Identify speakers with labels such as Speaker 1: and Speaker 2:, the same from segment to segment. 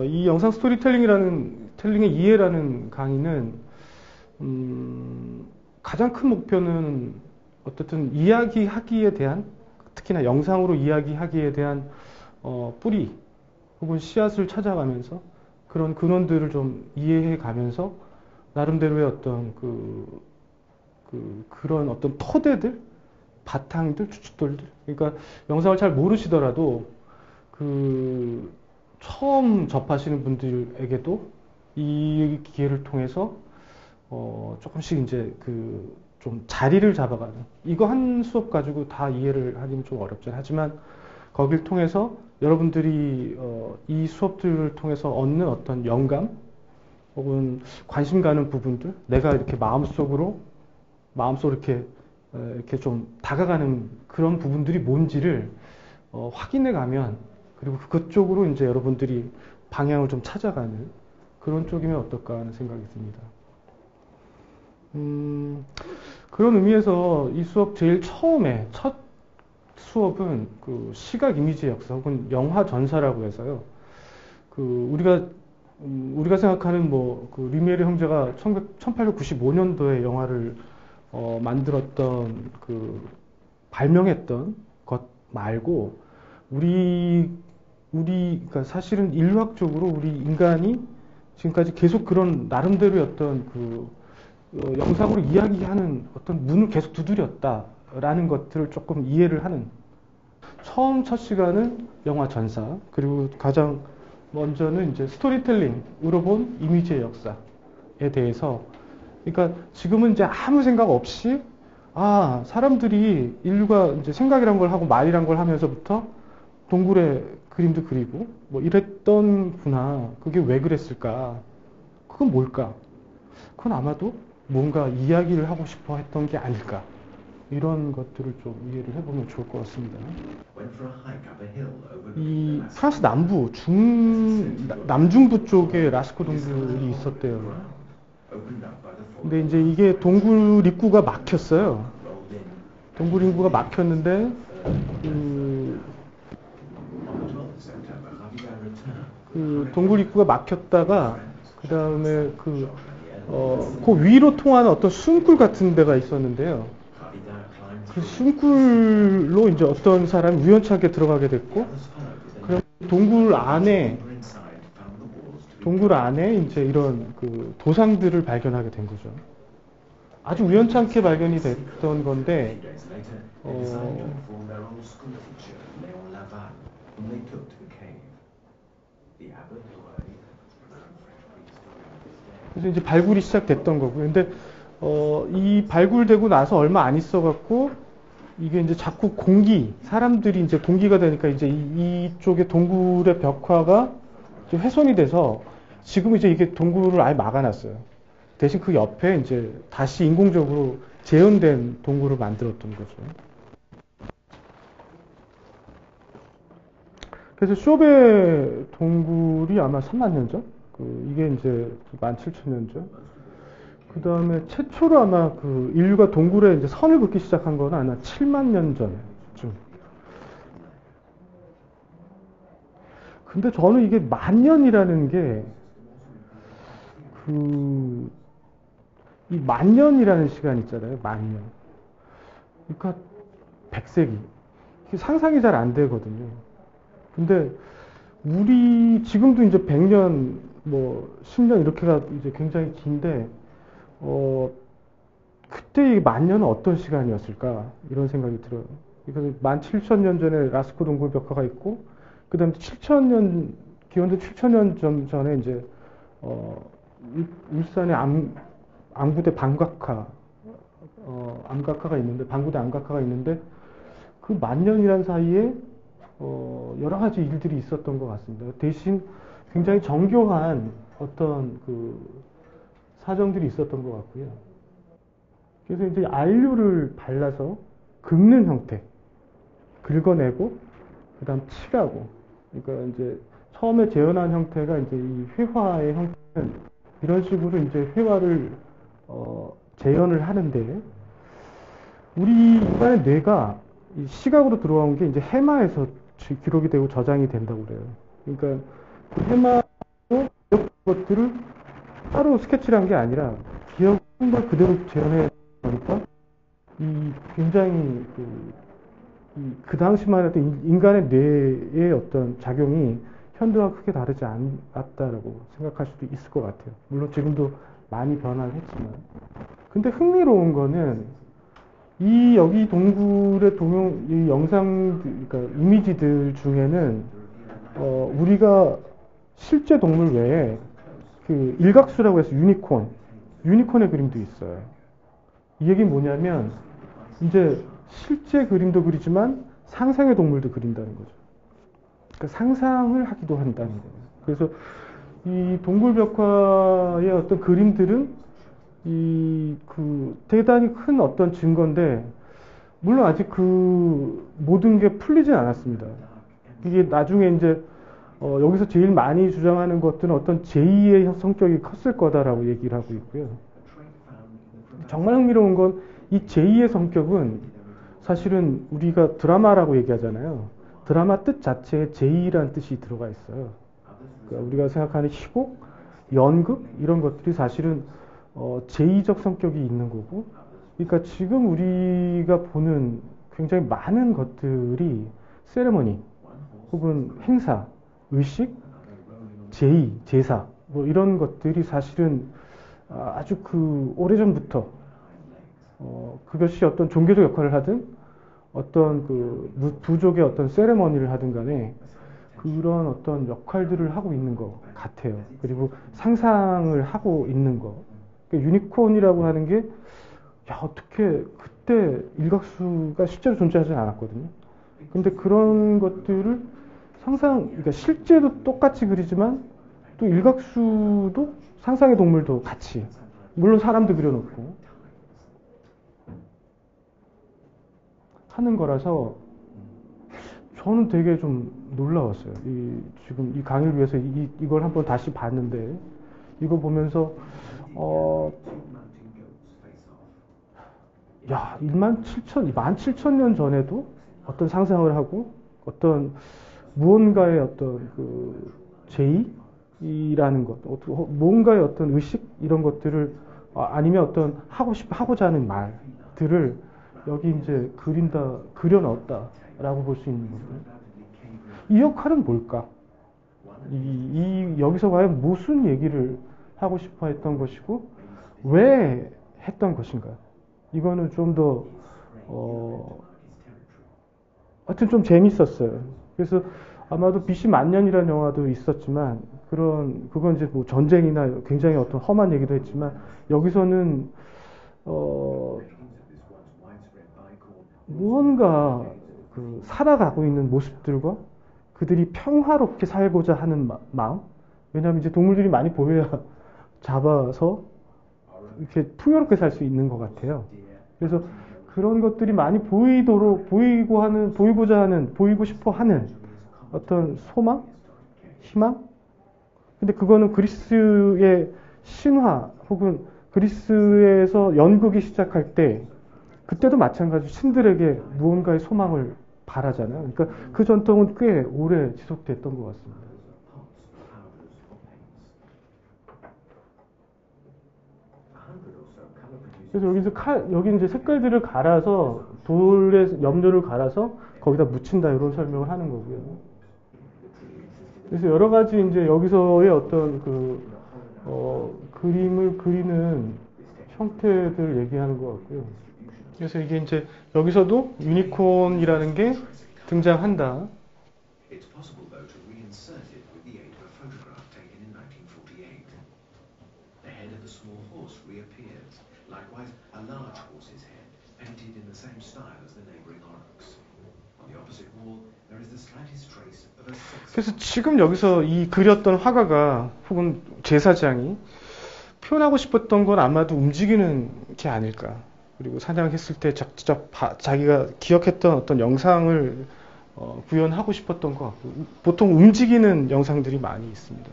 Speaker 1: 이 영상 텔링의 이해라는 강의는, 가장 큰 목표는 어쨌든 이야기하기에 대한, 특히나 영상으로 이야기하기에 대한, 뿌리, 혹은 씨앗을 찾아가면서 그런 근원들을 좀 이해해 가면서 나름대로의 어떤 그런 어떤 토대들, 바탕들, 추측들들. 그러니까 영상을 잘 모르시더라도 처음 접하시는 분들에게도 이 기회를 통해서 조금씩 이제 좀 자리를 잡아가는, 이거 한 수업 가지고 다 이해를 하기는 좀 어렵잖아요. 하지만 거길 통해서 여러분들이 이 수업들을 통해서 얻는 어떤 영감 혹은 관심 가는 부분들, 내가 이렇게 마음속으로 이렇게 좀 다가가는 그런 부분들이 뭔지를 확인해 가면, 그리고 그쪽으로 이제 여러분들이 방향을 좀 찾아가는 그런 쪽이면 어떨까 하는 생각이 듭니다. 그런 의미에서 이 수업 제일 첫 수업은 시각 이미지의 역사 혹은 영화 전사라고 해서요. 우리가 생각하는 리미에르 형제가 1895년도에 영화를 만들었던 발명했던 것 말고, 그러니까 사실은 인류학적으로 우리 인간이 지금까지 계속 그런 나름대로의 어떤 영상으로 이야기하는 어떤 문을 계속 두드렸다라는 것들을 조금 이해를 하는, 첫 시간은 영화 전사, 그리고 가장 먼저는 이제 스토리텔링으로 본 이미지의 역사에 대해서. 그러니까 지금은 이제 아무 생각 없이, 사람들이 인류가 이제 생각이란 걸 하고 말이란 걸 하면서부터 동굴에 그림도 그리고 뭐 이랬던구나. 그게 왜 그랬을까? 그건 뭘까? 그건 아마도 뭔가 이야기를 하고 싶어 했던 게 아닐까. 이런 것들을 좀 이해를 해보면 좋을 것 같습니다. 이 프랑스 남중부 쪽에 라스코 동굴이 있었대요. 근데 이제 이게 동굴 입구가 막혔어요. 동굴 입구가 막혔는데, 동굴 입구가 막혔다가, 그 다음에 그 위로 통하는 어떤 숨굴 같은 데가 있었는데요. 그 숨굴로 이제 어떤 사람이 우연찮게 들어가게 됐고, 그럼 동굴 안에 이제 이런 도상들을 발견하게 된 거죠. 아주 우연찮게 발견이 됐던 건데, 그래서 이제 발굴이 시작됐던 거고요. 근데 이 발굴되고 나서 얼마 안 있어갖고 이게 이제 자꾸 사람들이 이제 공기가 되니까 이제 이쪽에 동굴의 벽화가 좀 훼손이 돼서 지금 이제 이게 동굴을 아예 막아놨어요. 대신 그 옆에 이제 다시 인공적으로 재현된 동굴을 만들었던 거죠. 그래서 쇼베 동굴이 아마 3만 년 전? 이게 이제 17,000년 전? 그 다음에 최초로 아마 인류가 동굴에 이제 선을 긋기 시작한 거는 아마 7만 년 전쯤. 근데 저는 이게 만년이라는 게, 이 만년이라는 시간 있잖아요. 만년. 그러니까 100세기. 상상이 잘 안 되거든요. 근데 지금도 이제 100년, 10년 이렇게가 이제 굉장히 긴데, 그때 이 만년은 어떤 시간이었을까? 이런 생각이 들어요. 그래서 17,000년 전에 라스코 동굴 벽화가 있고, 그 다음에 기원전 7,000년 전에 이제, 울산의 암구대 암각화가 있는데, 방구대 암각화가 있는데, 그 만년이란 사이에, 여러 가지 일들이 있었던 것 같습니다. 대신 굉장히 정교한 어떤 사정들이 있었던 것 같고요. 그래서 이제 안류를 발라서 긁는 형태, 긁어내고, 그 다음 칠하고, 그러니까 이제 처음에 재현한 형태가 이제 이 회화의 형태는 이런 식으로 이제 회화를 재현을 하는데, 우리 인간의 뇌가 이 시각으로 들어온 게 이제 해마에서 기록이 되고 저장이 된다고 그래요. 그러니까 해마로 기억 것들을 따로 스케치를 한 게 아니라 기억을 걸 그대로 재현해 보니까 이 굉장히 그 당시만 해도 인간의 뇌의 어떤 작용이 현대와 크게 다르지 않았다라고 생각할 수도 있을 것 같아요. 물론 지금도 많이 변화를 했지만. 근데 흥미로운 거는 여기 동굴의 이 영상, 그러니까 이미지들 중에는 우리가 실제 동물 외에 그 일각수라고 해서 유니콘의 그림도 있어요. 이 얘기는 뭐냐면 이제 실제 그림도 그리지만 상상의 동물도 그린다는 거죠. 그러니까 상상을 하기도 한다는 거예요. 그래서 이 동굴벽화의 어떤 그림들은 대단히 큰 어떤 증거인데, 물론 아직 모든 게 풀리진 않았습니다. 이게 나중에 이제, 여기서 제일 많이 주장하는 것들은 어떤 제2의 성격이 컸을 거다라고 얘기를 하고 있고요. 정말 흥미로운 건 이 제2의 성격은 사실은 우리가 드라마라고 얘기하잖아요. 드라마 뜻 자체에 제2라는 뜻이 들어가 있어요. 그러니까 우리가 생각하는 희곡, 연극 이런 것들이 사실은 제2적 성격이 있는 거고, 그러니까 지금 우리가 보는 굉장히 많은 것들이 세레머니 혹은 행사, 의식, 제의, 제사 뭐 이런 것들이 사실은 아주 오래전부터 그것이 어떤 종교적 역할을 하든 어떤 부족의 어떤 세레머니를 하든 간에 그런 어떤 역할들을 하고 있는 것 같아요. 그리고 상상을 하고 있는 것. 그러니까 유니콘이라고 하는 게, 야, 어떻게 그때 일각수가 실제로 존재하지 않았거든요. 근데 그런 것들을 그러니까 실제도 똑같이 그리지만 또 일각수도 상상의 동물도 같이, 물론 사람도 그려놓고 하는 거라서 저는 되게 좀 놀라웠어요. 지금 이 강의를 위해서 이걸 한번 다시 봤는데, 이거 보면서, 야, 17,000년 전에도 어떤 상상을 하고, 어떤 무언가의 어떤 제의라는 것, 뭔가의 어떤 의식, 이런 것들을, 아니면 어떤 하고자 하는 말들을 여기 이제 그려 넣었다라고 볼 수 있는 거죠. 이 역할은 뭘까? 여기서 과연 무슨 얘기를 하고 싶어 했던 것이고, 왜 했던 것인가? 이거는 좀 더, 하여튼 좀 재밌었어요. 그래서 아마도 BC 만년이라는 영화도 있었지만, 그건 이제 뭐 전쟁이나 굉장히 어떤 험한 얘기도 했지만, 여기서는, 무언가 살아가고 있는 모습들과 그들이 평화롭게 살고자 하는 마음. 왜냐하면 이제 동물들이 많이 보여야 잡아서 이렇게 풍요롭게 살 수 있는 것 같아요. 그래서 그런 것들이 많이 보이고 싶어 하는 어떤 소망, 희망. 근데 그거는 그리스의 신화 혹은 그리스에서 연극이 시작할 때 그때도 마찬가지로 신들에게 무언가의 소망을 바라잖아요. 그러니까 그 전통은 꽤 오래 지속됐던 것 같습니다. 그래서 여기 이제 색깔들을 갈아서 돌에 염료를 갈아서 거기다 묻힌다 이런 설명을 하는 거고요. 그래서 여러 가지 이제 여기서의 어떤 그림을 그리는 형태들 얘기하는 것 같고요. 그래서 이게 이제 여기서도 유니콘이라는 게 등장한다. It's possible though to reinsert it with the aid of a photograph taken in 1948. The head of a small horse reappears. Likewise, a large horse's head, painted in the same style as the neighboring oryx. On the opposite wall, there is the slightest trace of a sex. 그래서 지금 여기서 이 그렸던 화가가 혹은 제사장이 표현하고 싶었던 건 아마도 움직이는 게 아닐까. 그리고 사냥했을 때 직접 자기가 기억했던 어떤 영상을 구현하고 싶었던 것 같고, 보통 움직이는 영상들이 많이 있습니다.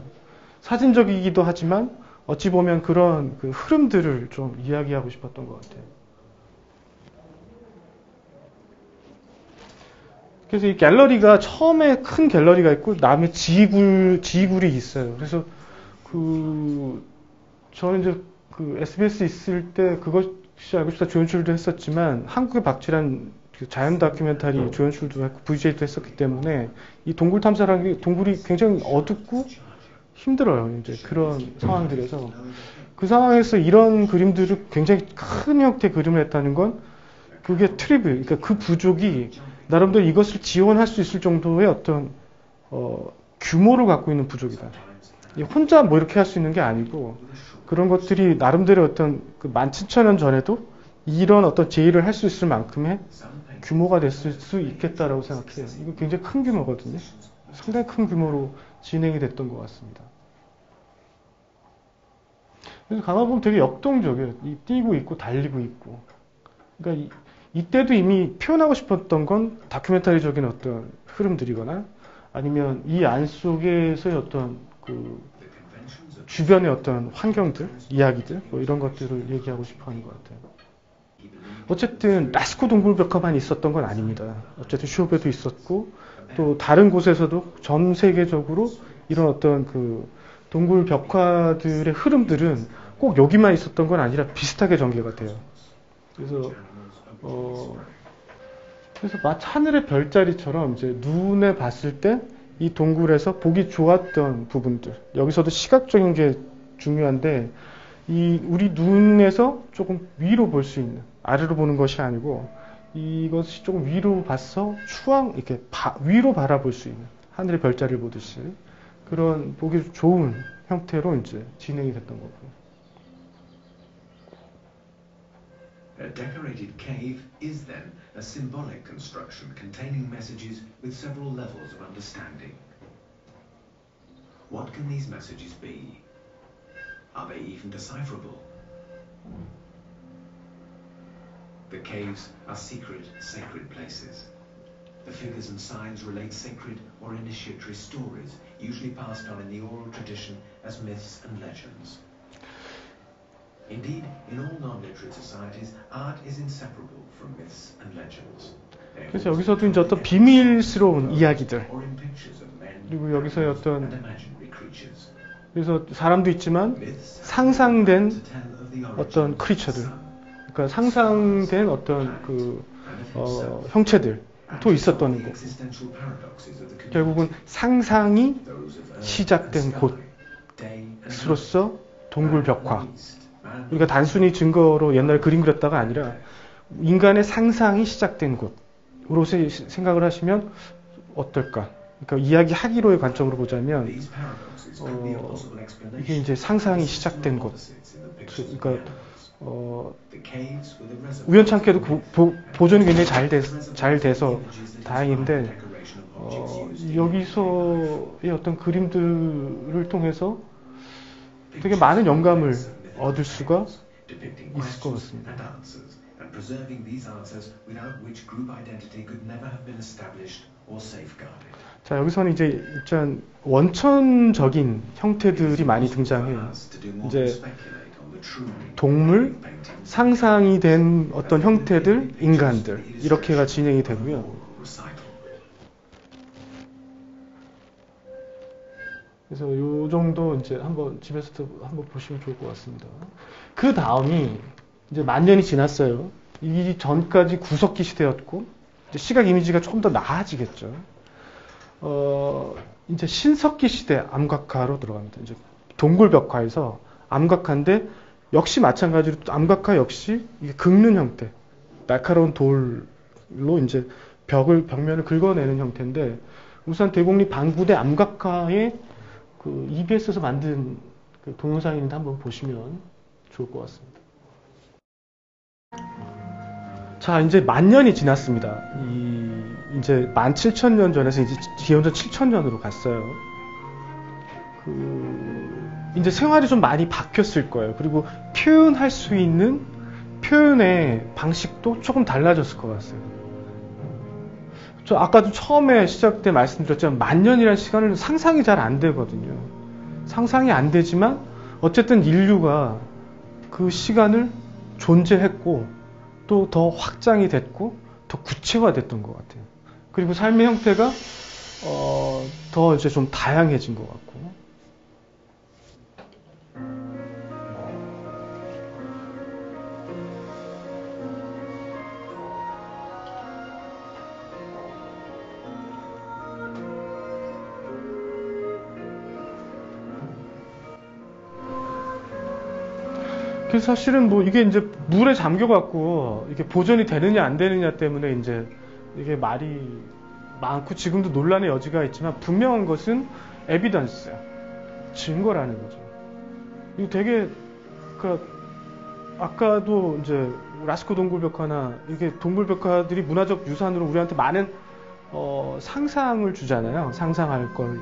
Speaker 1: 사진적이기도 하지만 어찌 보면 그런 흐름들을 좀 이야기하고 싶었던 것 같아요. 그래서 이 갤러리가 처음에 큰 갤러리가 있고 다음에 지굴이 있어요. 그래서 저는 이제 SBS 있을 때 그것이 알고 싶다 조연출도 했었지만 한국의 박쥐란 자연 다큐멘터리 조연출도 했고 VJ도 했었기 때문에 이 동굴 탐사라는 게 동굴이 굉장히 어둡고 힘들어요. 이제 그런 상황들에서 그 상황에서 이런 그림들을 굉장히 큰 형태의 그림을 했다는 건 그게 그러니까 그 부족이 나름대로 이것을 지원할 수 있을 정도의 어떤 규모를 갖고 있는 부족이다. 혼자 뭐 이렇게 할 수 있는 게 아니고 그런 것들이 나름대로 어떤 17,000년 전에도 이런 어떤 제의를 할 수 있을 만큼의 규모가 됐을 수 있겠다라고 생각해요. 이거 굉장히 큰 규모거든요. 상당히 큰 규모로 진행이 됐던 것 같습니다. 그래서 가만 보면 되게 역동적이에요. 뛰고 있고 달리고 있고. 그러니까 이때도 이미 표현하고 싶었던 건 다큐멘터리적인 어떤 흐름들이거나 아니면 이 안 속에서의 어떤 주변의 어떤 환경들, 이야기들 뭐 이런 것들을 얘기하고 싶어하는 것 같아요. 어쨌든 라스코 동굴벽화만 있었던 건 아닙니다. 어쨌든 쇼베도 있었고 또 다른 곳에서도 전 세계적으로 이런 어떤 동굴벽화들의 흐름들은 꼭 여기만 있었던 건 아니라 비슷하게 전개가 돼요. 그래서 마치 하늘의 별자리처럼 이제 눈에 봤을 때 이 동굴에서 보기 좋았던 부분들, 여기서도 시각적인 게 중요한데 우리 눈에서 조금 위로 볼 수 있는, 아래로 보는 것이 아니고 이것이 조금 위로 봐서 이렇게 위로 바라볼 수 있는 하늘의 별자리를 보듯이 그런 보기 좋은 형태로 이제 진행이 됐던 거고요.
Speaker 2: A decorated cave is then a symbolic construction containing messages with several levels of understanding. What can these messages be? Are they even decipherable? The caves are secret, sacred places. The figures and signs relate sacred or initiatory stories, usually passed on in the oral tradition as myths and legends. Indeed, in all non-literate societies, art is inseparable from myths and legends.
Speaker 1: 그래서 여기서도 이제 어떤 비밀스러운 이야기들, 그리고 여기서의 어떤 그래서 사람도 있지만 상상된 어떤 크리처들, 그러니까 상상된 어떤 형체들도 있었던 거. 결국은 상상이 시작된 곳으로서 동굴벽화. 우리가 단순히 증거로 옛날에 그림 그렸다가 아니라 인간의 상상이 시작된 곳으로 생각을 하시면 어떨까? 그러니까 이야기하기로의 관점으로 보자면 이게 이제 상상이 시작된 곳. 그러니까 우연찮게도 보존이 굉장히 잘 돼서 다행인데 여기서의 어떤 그림들을 통해서 되게 많은 영감을 얻을 수가 있을 것 같습니다. 자, 여기서는 이제 일단 원천적인 형태들이 많이 등장해요. 이제 동물, 상상이 된 어떤 형태들, 인간들 이렇게가 진행이 되고요. 그래서 요 정도 이제 한번 집에서도 한번 보시면 좋을 것 같습니다. 그 다음이 이제 만 년이 지났어요. 이 전까지 구석기 시대였고 이제 시각 이미지가 조금 더 나아지겠죠. 이제 신석기 시대 암각화로 들어갑니다. 이제 동굴벽화에서 암각화인데 역시 마찬가지로 암각화 역시 이게 긁는 형태, 날카로운 돌로 이제 벽면을 긁어내는 형태인데 우선 대곡리 방구대 암각화의 EBS에서 만든 동영상인데 한번 보시면 좋을 것 같습니다. 자, 이제 만 년이 지났습니다. 이제 17,000년 전에서 이제 기원전 7,000년으로 갔어요. 이제 생활이 좀 많이 바뀌었을 거예요. 그리고 표현할 수 있는 표현의 방식도 조금 달라졌을 것 같아요. 저 아까도 처음에 시작 때 말씀드렸지만 만 년이라는 시간은 상상이 잘 안 되거든요. 상상이 안 되지만 어쨌든 인류가 그 시간을 존재했고 또 더 확장이 됐고 더 구체화됐던 것 같아요. 그리고 삶의 형태가 더 이제 좀 다양해진 것 같고. 그래서 사실은 뭐 이게 이제 물에 잠겨갖고 이게 보존이 되느냐 안 되느냐 때문에 이제 이게 말이 많고 지금도 논란의 여지가 있지만 분명한 것은 에비던스, 증거라는 거죠. 이거 되게 아까도 이제 라스코 동굴벽화나 이게 동굴벽화들이 문화적 유산으로 우리한테 많은 상상을 주잖아요. 상상할 걸.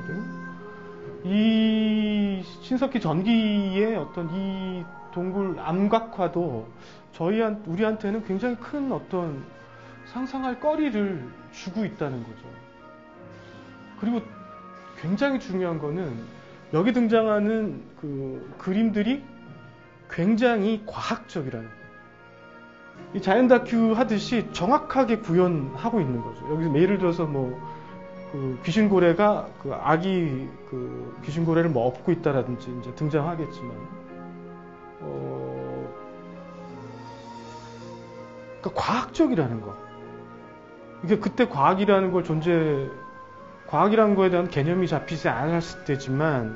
Speaker 1: 이 신석기 전기의 어떤 이 동굴 암각화도 우리한테는 굉장히 큰 어떤 상상할 거리를 주고 있다는 거죠. 그리고 굉장히 중요한 거는 여기 등장하는 그 그림들이 굉장히 과학적이라는 거예요. 이 자연 다큐 하듯이 정확하게 구현하고 있는 거죠. 여기서 예를 들어서 그 귀신고래가 그 아기 그 귀신고래를 업고 있다라든지 이제 등장하겠지만, 그러니까 과학적이라는 거. 이게 그때 과학이라는 거에 대한 개념이 잡히지 않았을 때지만,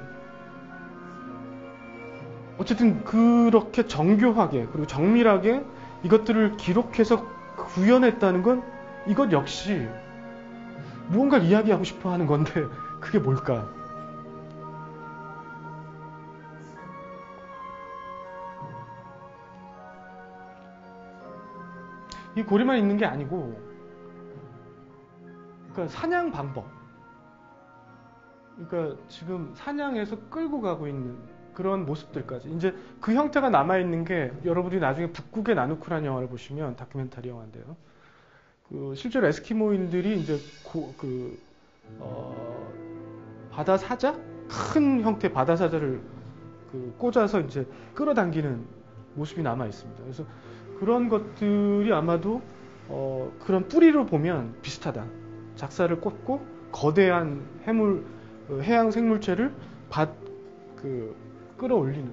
Speaker 1: 어쨌든 그렇게 정교하게 그리고 정밀하게 이것들을 기록해서 구현했다는 건 이것 역시 무언가를 이야기하고 싶어 하는 건데 그게 뭘까? 이 고리만 있는 게 아니고, 그러니까 사냥 방법, 그러니까 지금 사냥해서 끌고 가고 있는 그런 모습들까지 이제 그 형태가 남아 있는 게, 여러분들이 나중에 북극의 나누크라는 영화를 보시면, 다큐멘터리 영화인데요. 실제로 에스키모인들이 이제 바다 사자, 큰 형태 바다 사자를 꽂아서 이제 끌어당기는 모습이 남아 있습니다. 그래서 그런 것들이 아마도 그런 뿌리로 보면 비슷하다. 작사를 꽂고 거대한 해양 생물체를 끌어올리는.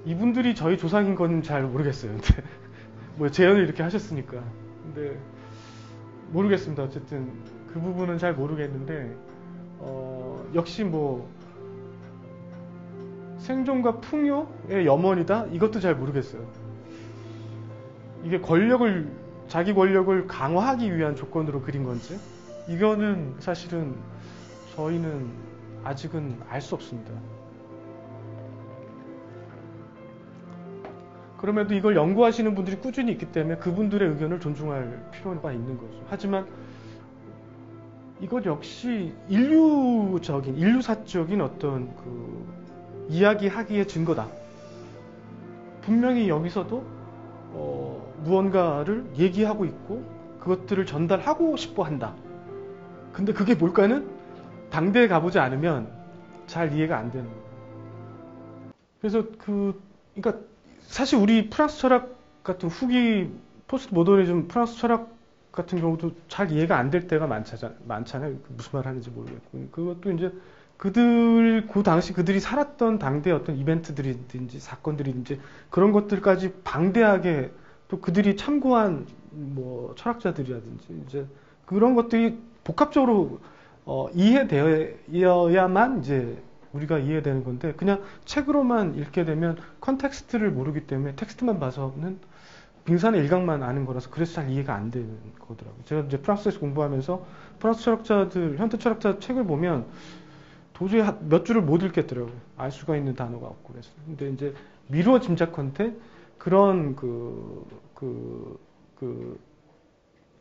Speaker 1: 이분들이 저희 조상인 건 잘 모르겠어요. 근데 뭐 재현을 이렇게 하셨으니까. 근데 모르겠습니다. 어쨌든 그 부분은 잘 모르겠는데, 역시 생존과 풍요의 염원이다? 이것도 잘 모르겠어요. 이게 자기 권력을 강화하기 위한 조건으로 그린 건지, 이거는 사실은 저희는 아직은 알 수 없습니다. 그럼에도 이걸 연구하시는 분들이 꾸준히 있기 때문에 그분들의 의견을 존중할 필요가 있는 거죠. 하지만 이것 역시 인류사적인 어떤 이야기하기의 증거다. 분명히 여기서도 무언가를 얘기하고 있고 그것들을 전달하고 싶어 한다. 근데 그게 뭘까는 당대에 가보지 않으면 잘 이해가 안 되는 거예요. 그래서 그러니까 사실 우리 프랑스 철학 같은 후기 포스트 모더니즘 프랑스 철학 같은 경우도 잘 이해가 안 될 때가 많잖아요. 무슨 말 하는지 모르겠고. 그것도 이제 그 당시 그들이 살았던 당대의 어떤 이벤트들이든지 사건들이든지 그런 것들까지 방대하게, 또 그들이 참고한 철학자들이라든지 이제 그런 것들이 복합적으로 이해되어야만 이제 우리가 이해되는 건데, 그냥 책으로만 읽게 되면 컨텍스트를 모르기 때문에 텍스트만 봐서는 빙산의 일각만 아는 거라서 그래서 잘 이해가 안 되는 거더라고요. 제가 이제 프랑스에서 공부하면서 프랑스 철학자들, 현대 철학자 책을 보면 도저히 몇 줄을 못 읽겠더라고요. 알 수가 있는 단어가 없고 그래서. 근데 이제 미루어 짐작컨대 그런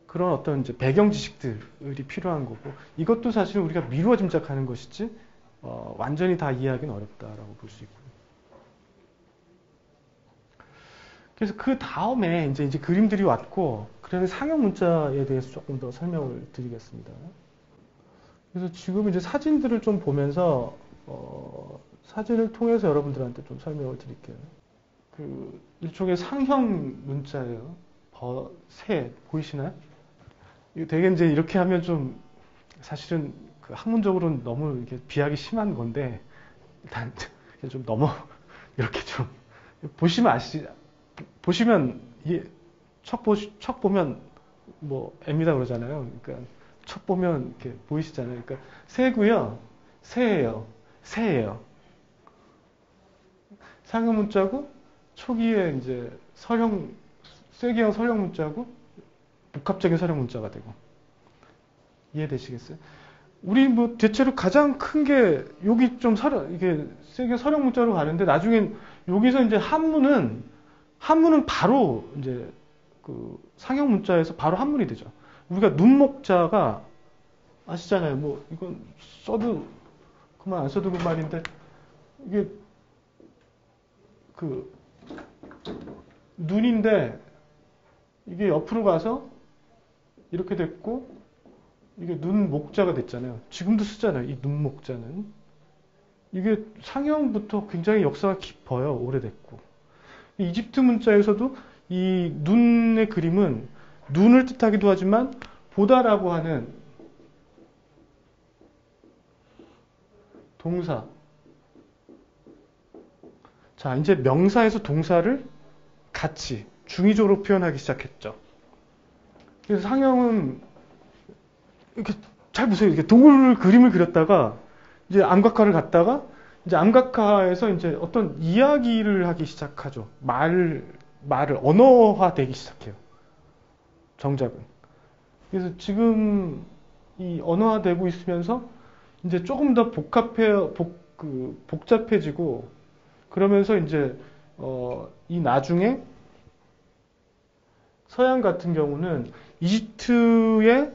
Speaker 1: 그런 어떤 이제 배경 지식들이 필요한 거고, 이것도 사실 우리가 미루어 짐작하는 것이지 완전히 다 이해하기는 어렵다라고 볼 수 있고요. 그래서 그 다음에 이제 그림들이 왔고, 그다음에 상형 문자에 대해서 조금 더 설명을 드리겠습니다. 그래서 지금 이제 사진들을 좀 보면서 사진을 통해서 여러분들한테 좀 설명을 드릴게요. 그 일종의 상형 문자예요. 새 보이시나요? 이거 되게 이제 이렇게 하면 좀 사실은 그 학문적으로는 너무 이렇게 비약이 심한 건데 일단 좀 넘어 이렇게 좀 보시면 보시면 척 보면 뭐 M이다 그러잖아요. 그러니까 척 보면 이렇게 보이시잖아요. 그러니까 새고요, 새예요. 상형 문자고 초기에 이제 쇠기형 서령 문자고 복합적인 서령 문자가 되고 이해되시겠어요? 우리 뭐 대체로 가장 큰 게 여기 좀 이게 세게 서령 문자로 가는데 나중엔 여기서 이제 한문은 바로 이제 그 상형 문자에서 바로 한문이 되죠. 우리가 눈목자가 아시잖아요. 뭐 이건 써도 그만 안 써도 그 말인데 이게 그 눈인데 이게 옆으로 가서 이렇게 됐고 이게 눈목자가 됐잖아요. 지금도 쓰잖아요. 이 눈목자는. 이게 상형부터 굉장히 역사가 깊어요. 오래됐고. 이집트 문자에서도 이 눈의 그림은 눈을 뜻하기도 하지만 보다라고 하는 동사. 자, 이제 명사에서 동사를 같이 중의적으로 표현하기 시작했죠. 그래서 상형은 이렇게 잘 보세요. 이렇게 동물 그림을 그렸다가 이제 암각화를 갔다가 이제 암각화에서 이제 어떤 이야기를 하기 시작하죠. 말을 언어화되기 시작해요. 정작은. 그래서 지금 이 언어화되고 있으면서 이제 조금 더 복잡해지고 그러면서 이제 이 나중에 서양 같은 경우는 이집트의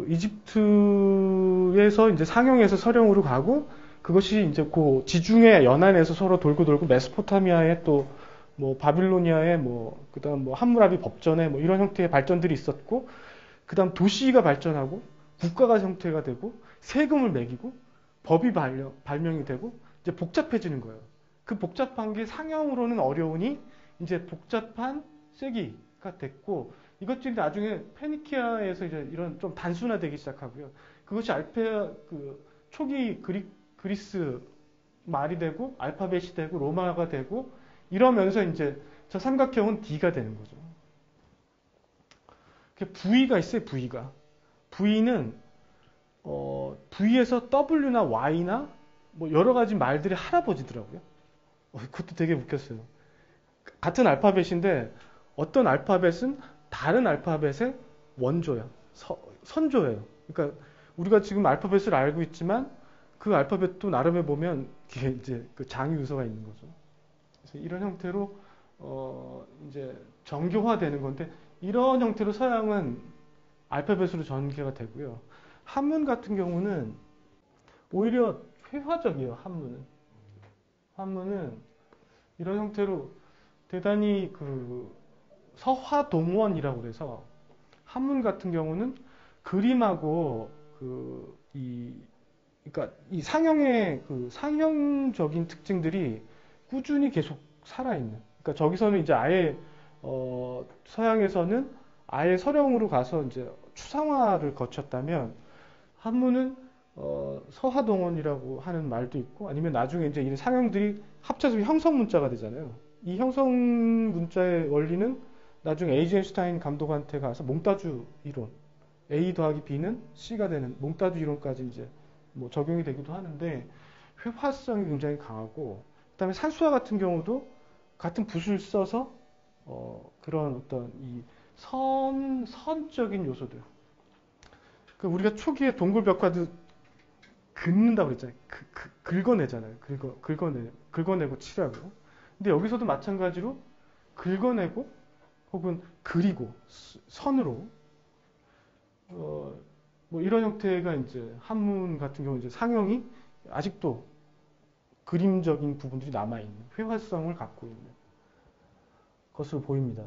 Speaker 1: 이집트에서 이제 상형에서 서령으로 가고 그것이 이제 그 지중해 연안에서 서로 돌고 메소포타미아에 또 뭐 바빌로니아에 뭐 그다음 뭐 함무라비 법전에 뭐 이런 형태의 발전들이 있었고 그다음 도시가 발전하고 국가가 형태가 되고 세금을 매기고 법이 발명이 되고 이제 복잡해지는 거예요. 그 복잡한 게 상형으로는 어려우니 이제 복잡한 쐐기가 됐고 이것들이 나중에 페니키아에서 이제 이런 좀 단순화되기 시작하고요. 그것이 초기 그리스 말이 되고 알파벳이 되고 로마가 되고 이러면서 이제 저 삼각형은 D가 되는 거죠. V가 있어요. V는 V에서 W나 Y나 뭐 여러 가지 말들의 할아버지더라고요. 그것도 되게 웃겼어요. 같은 알파벳인데 어떤 알파벳은 다른 알파벳의 원조야. 선조예요. 그러니까 우리가 지금 알파벳을 알고 있지만 그 알파벳도 나름에 보면 이게 이제 그 장유서가 있는 거죠. 그래서 이런 형태로 이제 정교화되는 건데 이런 형태로 서양은 알파벳으로 전개가 되고요. 한문 같은 경우는 오히려 회화적이에요. 한문은 이런 형태로 대단히 그 서화동원이라고 그래서 한문 같은 경우는 그림하고 그러니까 이 상형의 그 상형적인 특징들이 꾸준히 계속 살아있는. 그러니까 저기서는 이제 아예 서양에서는 아예 서령으로 가서 이제 추상화를 거쳤다면 한문은 서화동원이라고 하는 말도 있고 아니면 나중에 이제 이 상형들이 합쳐서 형성 문자가 되잖아요. 이 형성 문자의 원리는 나중에 에이젠슈타인 감독한테 가서 몽따주 이론, A 더하기 B는 C가 되는 몽따주 이론까지 이제 뭐 적용이 되기도 하는데 회화성이 굉장히 강하고 그다음에 산수화 같은 경우도 같은 붓을 써서 그런 어떤 이 선적인 요소들. 그 우리가 초기에 동굴벽화도 긋는다고 그랬잖아요. 긁어내잖아요. 긁어내고 칠하고. 근데 여기서도 마찬가지로 긁어내고 혹은 그리고 선으로 뭐 이런 형태가 이제 한문 같은 경우 이제 상형이 아직도 그림적인 부분들이 남아있는 회화성을 갖고 있는 것으로 보입니다.